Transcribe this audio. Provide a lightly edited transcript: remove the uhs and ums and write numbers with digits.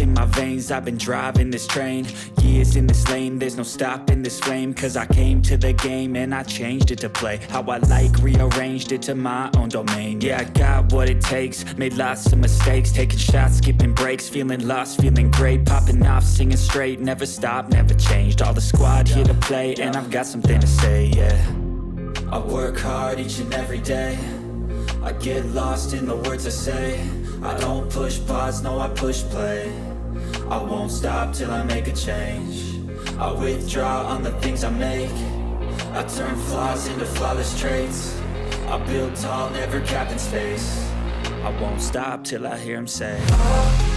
in my veins, I've been driving this train. Years in this lane, there's no stopping this flame. Cause I came to the game and I changed it to play how I like, rearranged it to my own domain. Yeah, I got what it takes, made lots of mistakes, taking shots, skipping breaks, feeling lost, feeling great, popping off, singing straight, never stopped, never changed. All the squad here to play, and I've got something to say, yeah. I work hard each and every day, I get lost in the words I say. I don't push pause, no I push play. I won't stop till I make a change. I withdraw on the things I make. I turn flaws into flawless traits. I build tall, never capped in space. I won't stop till I hear him say, oh.